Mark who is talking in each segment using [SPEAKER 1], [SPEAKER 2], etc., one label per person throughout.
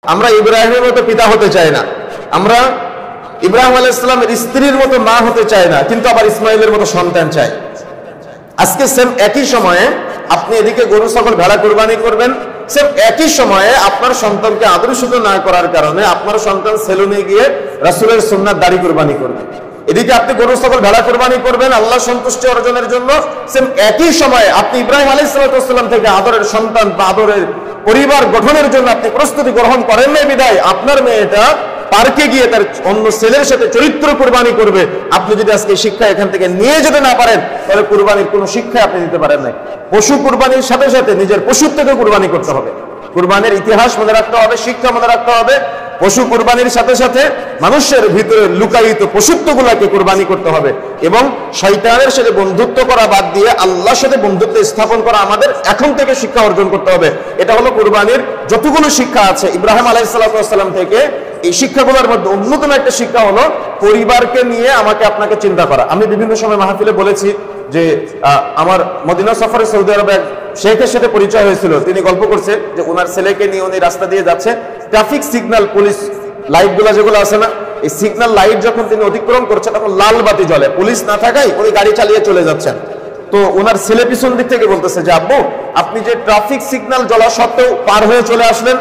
[SPEAKER 1] আমরা ইব্রাহিমের মতো পিতা হতে চাই না, আমরা ইব্রাহিম আলাইহিস সালামের স্ত্রীর মতো মা হতে চাই না, কিন্তু আবার ইসমাইলের মতো সন্তান চাই। আজকে সেম একই সময়ে আপনি এদিকে গরু ছাগল ভেড়া কুরবানি করবেন, সেম একই সময়ে আপনার সন্তানকে আদর্শিত না করার কারণে আপনার সন্তান সেলুনে গিয়ে রাসূলের সুন্নাত দাড়ি কুরবানি করবে। এদিকে আপনি গরু ছাগল ভেড়া কুরবানি করবেন আল্লাহ সন্তুষ্টি অর্জনের জন্য, সেম একই সময়ে আপনি ইব্রাহিম আলাইহিস সালাম থেকে আদরের সন্তান বা আদরের পরিবার গঠনের জন্য আপনি প্রস্তুতি গ্রহণ করেন না, বিদায় আপনার মেয়েটা পার্কে গিয়ে তার অন্য ছেলের সাথে চরিত্র কুরবানি করবে। আপনি যদি আজকে শিক্ষা এখান থেকে নিয়ে যেতে না পারেন, তাহলে কুরবানির কোনো শিক্ষা আপনি দিতে পারেন না। পশু কুরবানির সাথে সাথে নিজের পশুত্বকে কুরবানি করতে হবে, কুরবানির ইতিহাস মনে রাখতে হবে, শিক্ষা মনে রাখতে হবে। পশু কুরবানির সাথে সাথে মানুষের ভিতরে লুকায়িত পশুত্বগুলোকে কুরবানি করতে হবে এবং শয়তানের সাথে বন্ধুত্ব করা বাদ দিয়ে আল্লাহর সাথে বন্ধুত্ব স্থাপন করা আমাদের এখন থেকে শিক্ষা অর্জন করতে হবে। এটা হলো কুরবানির যতগুলো শিক্ষা আছে ইব্রাহিম আলাইহিস সালাম থেকে। এই শিক্ষাগুলোর মধ্যে অন্যতম একটা শিক্ষা হলো পরিবারকে নিয়ে আমাকে আপনাকে চিন্তা করা। আমি বিভিন্ন সময় মাহফিলে বলেছি যে আমার মদিনা সফরে সৌদি আরবে এক শেখের সাথে পরিচয় হয়েছিল। তিনি গল্প করছে যে ওনার ছেলেকে নিয়ে উনি রাস্তা দিয়ে যাচ্ছে, ট্রাফিক সিগন্যাল পুলিশ লাইট গুলা যেগুলো আছে না, এই সিগন্যাল লাইট যখন তিনি অতিক্রম করছে তখন লাল বাতি জ্বলে, পুলিশ না থাকায় উনি গাড়ি চালিয়ে চলে যাচ্ছেন। তো ওনার ছেলে পিছন দিক থেকে বলতেছে যে আব্বু আপনি যে ট্রাফিক সিগন্যাল জ্বলা সত্ত্বেও পার হয়ে চলে আসলেন।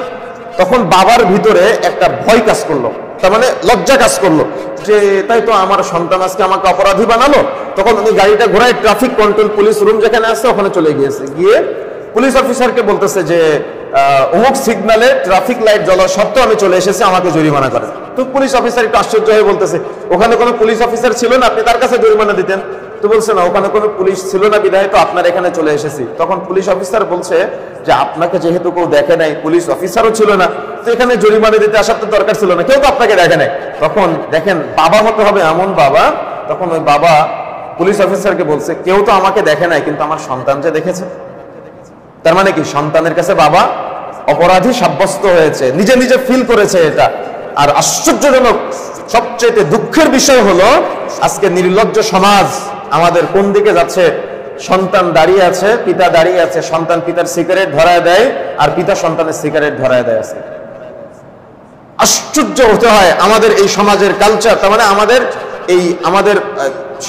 [SPEAKER 1] তখন বাবার ভিতরে একটা ভয় কাজ করলো, তার মানে লজ্জা কাজ করলো যে তাই তো আমার সন্তান আজকে আমাকে অপরাধী বানালো। তখন উনি গাড়িটা ঘোরায় ট্রাফিক কন্ট্রোল পুলিশ রুম যেখানে আছে ওখানে চলে গিয়েছে, গিয়ে পুলিশ অফিসারকে বলতেছে যে অমুক সিগন্যালে ট্রাফিক লাইট জ্বলা সত্ত্বেও আমি চলে এসেছি, আমাকে জরিমানা করেন। তো পুলিশ অফিসার একটু আশ্চর্য হয়ে বলতেছে ওখানে কোনো পুলিশ অফিসার ছিল না, আপনি তার কাছে জরিমানা দিতেন? তো বলছে না, ওখানে কোনো পুলিশ ছিল না বিধায় তো আপনার এখানে চলে এসেছি। তখন পুলিশ অফিসার বলছে যে আপনাকে যেহেতু কেউ দেখে নাই, পুলিশ অফিসারও ছিল না, তো এখানে জরিমানা দিতে আসার তো দরকার ছিল না, কেউ তো আপনাকে দেখে নাই। তখন দেখেন বাবা হতে হবে এমন বাবা, তখন ওই বাবা পুলিশ অফিসারকে বলছে কেউ তো আমাকে দেখে নাই, কিন্তু আমার সন্তান যে দেখেছে। তার মানে কি সন্তানের কাছে বাবা অপরাধী সাব্যস্ত হয়েছে, নিজে নিজে ফিল করেছে এটা। আর আশ্চর্যজনক সবচেয়ে দুঃখের বিষয় হলো আজকে নির্লজ্জ সমাজ আমাদের কোন দিকে যাচ্ছে। সন্তান দাঁড়িয়ে আছে, পিতা দাঁড়িয়ে আছে, সন্তান পিতার সিগারেট ধরায় দেয় আর পিতা সন্তানের সিগারেট ধরায় দেয়। আছে আশ্চর্য হতে হয় আমাদের এই সমাজের কালচার। তার মানে আমাদের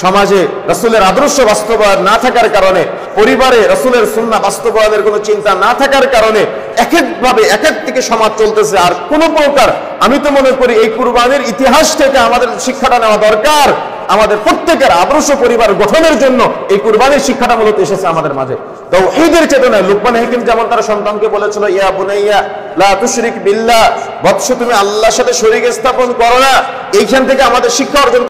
[SPEAKER 1] সমাজে রাসূলের আদর্শ বাস্তবায়ন না থাকার কারণে, পরিবারে রাসূলের সুন্নাহ বাস্তবায়নের কোনো চিন্তা না থাকার কারণে এক একভাবে এক এক থেকে সমাজ চলতেছে। আর কোন প্রকার আমি তো মনে করি এই কুরবানির ইতিহাস থেকে আমাদের শিক্ষাটা নেওয়া দরকার। আমাদের প্রত্যেকের আদর্শ পরিবার গঠনের জন্য এই কুরবানির শিক্ষাটা মূলত এসেছে আমাদের মাঝে তাওহীদের চেতনায়। লুকমান হাকিম যেমন তার সন্তানকে বলেছিল ইয়া বুনাইয়া লা তুশরিক বিল্লাহ, বৎস তুমি আল্লাহর সাথে শরীক স্থাপন করো না। এইখান থেকে আমাদের শিক্ষা অর্জন